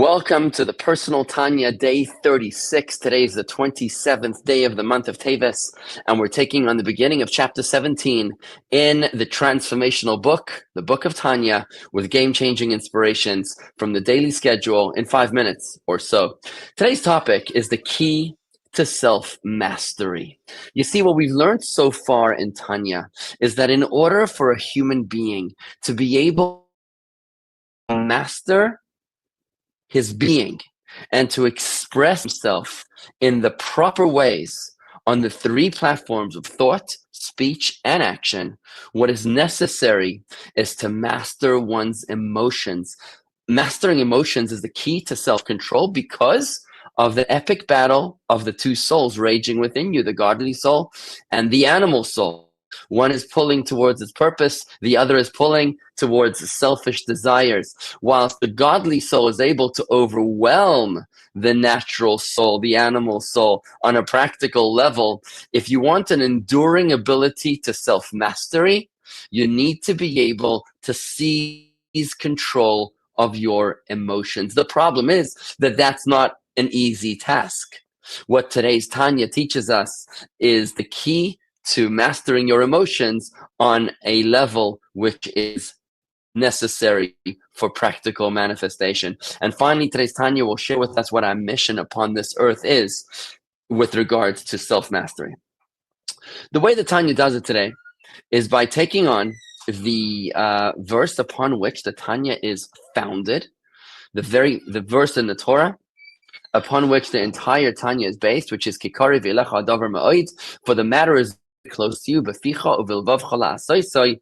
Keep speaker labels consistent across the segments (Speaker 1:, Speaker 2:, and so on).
Speaker 1: Welcome to the Personal Tanya, day 36. Today is the 27th day of the month of Teves, and we're taking on the beginning of chapter 17 in the transformational book, the book of Tanya, with game-changing inspirations from the daily schedule in 5 minutes or so. Today's topic is the key to self-mastery. You see, what we've learned so far in Tanya is that in order for a human being to be able to master his being and to express himself in the proper ways on the three platforms of thought, speech, and action, what is necessary is to master one's emotions. Mastering emotions is the key to self-control because of the epic battle of the two souls raging within you, the godly soul and the animal soul. One is pulling towards its purpose, the other is pulling towards selfish desires. Whilst the godly soul is able to overwhelm the natural soul, the animal soul, on a practical level, if you want an enduring ability to self-mastery, you need to be able to seize control of your emotions. The problem is that that's not an easy task. What today's Tanya teaches us is the key to mastering your emotions on a level which is necessary for practical manifestation. And finally, today's Tanya will share with us what our mission upon this earth is with regards to self-mastery. The way that Tanya does it today is by taking on the verse upon which the Tanya is founded, the verse in the Torah upon which the entire Tanya is based, which is Kikari v'elecha adavar ma'od, for the matter is close to you, b'ficha uvilvavcha la'asosoi,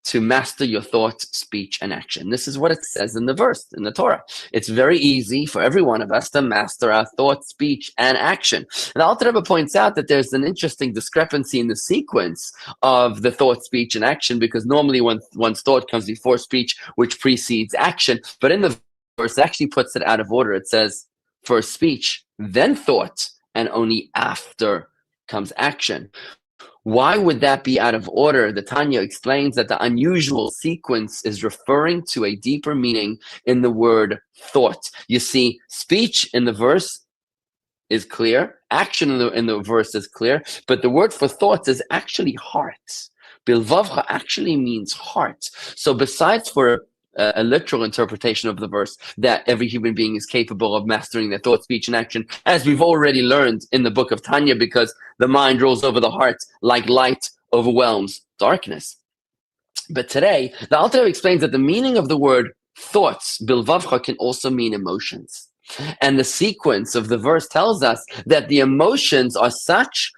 Speaker 1: to master your thought, speech, and action. This is what it says in the verse, in the Torah. It's very easy for every one of us to master our thought, speech, and action. And the Alter Rebbe points out that there's an interesting discrepancy in the sequence of the thought, speech, and action, because normally when one's thought comes before speech, which precedes action. But in the verse, it actually puts it out of order. It says, first speech, then thought, and only after comes action. Why would that be out of order? The Tanya explains that the unusual sequence is referring to a deeper meaning in the word thought. You see, speech in the verse is clear, action in the verse is clear, but the word for thoughts is actually heart. Bilvavcha actually means heart. So besides for a literal interpretation of the verse that every human being is capable of mastering their thought, speech, and action, as we've already learned in the book of Tanya, because the mind rolls over the heart like light overwhelms darkness. But today, the Alter Rebbe explains that the meaning of the word thoughts, bilvavcha, can also mean emotions. And the sequence of the verse tells us that the emotions are such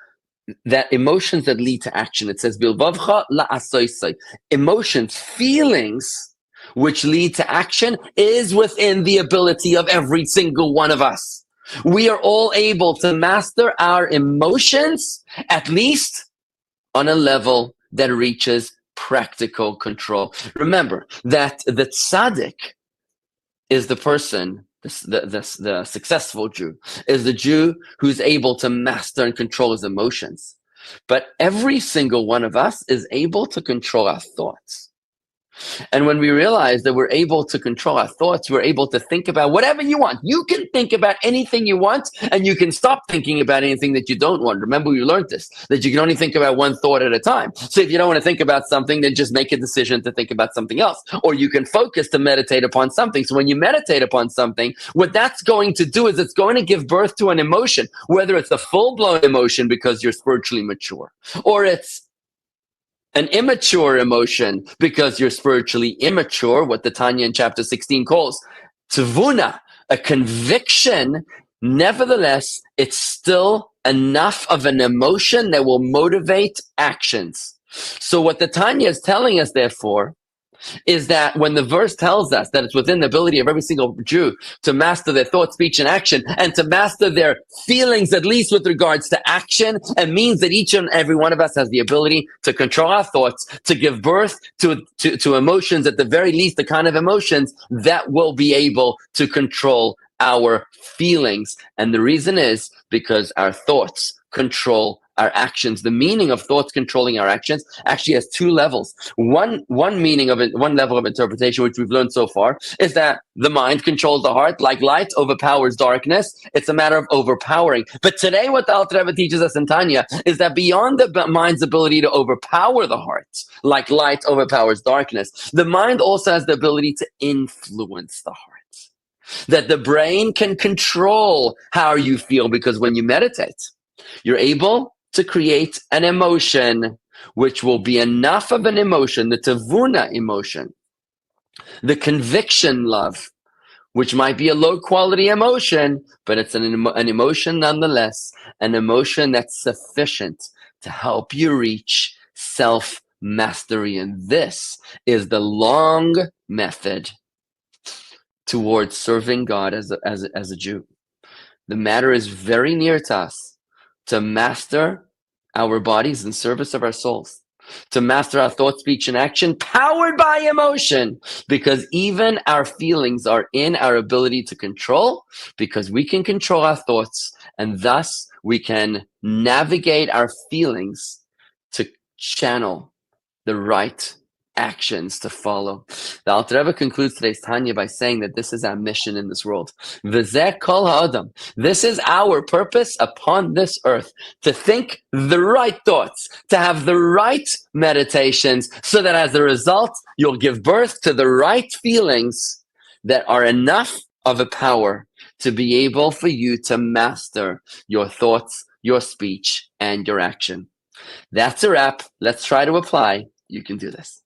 Speaker 1: that emotions that lead to action. It says, bilvavcha la'asoisai. Emotions, feelings, which lead to action, is within the ability of every single one of us. We are all able to master our emotions, at least on a level that reaches practical control. Remember that the tzaddik is the person, the successful Jew, is the Jew who's able to master and control his emotions. But every single one of us is able to control our thoughts. And when we realize that we're able to control our thoughts, we're able to think about whatever you want. You can think about anything you want, and you can stop thinking about anything that you don't want. Remember, we learned this, that you can only think about one thought at a time. So if you don't want to think about something, then just make a decision to think about something else. Or you can focus to meditate upon something. So when you meditate upon something, what that's going to do is it's going to give birth to an emotion, whether it's a full-blown emotion because you're spiritually mature, or it's an immature emotion because you're spiritually immature, what the Tanya in chapter 16 calls tevuna, a conviction. Nevertheless, it's still enough of an emotion that will motivate actions. So what the Tanya is telling us, therefore, is that when the verse tells us that it's within the ability of every single Jew to master their thought, speech, and action, and to master their feelings, at least with regards to action, it means that each and every one of us has the ability to control our thoughts, to give birth to emotions, at the very least, the kind of emotions that will be able to control our feelings. And the reason is because our thoughts control our actions. The meaning of thoughts controlling our actions actually has two levels. One meaning of it, one level of interpretation, which we've learned so far, is that the mind controls the heart, like light overpowers darkness. It's a matter of overpowering. But today, what the Alter Rebbe teaches us in Tanya is that beyond the mind's ability to overpower the heart, like light overpowers darkness, the mind also has the ability to influence the heart. That the brain can control how you feel, because when you meditate, you're able to create an emotion which will be enough of an emotion, the tavuna emotion, the conviction love, which might be a low quality emotion, but it's an emotion nonetheless, an emotion that's sufficient to help you reach self mastery. And this is the long method towards serving God as a Jew. The matter is very near to us, to master our bodies in service of our souls, to master our thought, speech, and action powered by emotion, because even our feelings are in our ability to control, because we can control our thoughts, and thus we can navigate our feelings to channel the right actions to follow. The Alter Rebbe concludes today's Tanya by saying that this is our mission in this world. V'zeh kol ha'adam. This is our purpose upon this earth, to think the right thoughts, to have the right meditations, so that as a result, you'll give birth to the right feelings that are enough of a power to be able for you to master your thoughts, your speech, and your action. That's a wrap. Let's try to apply. You can do this.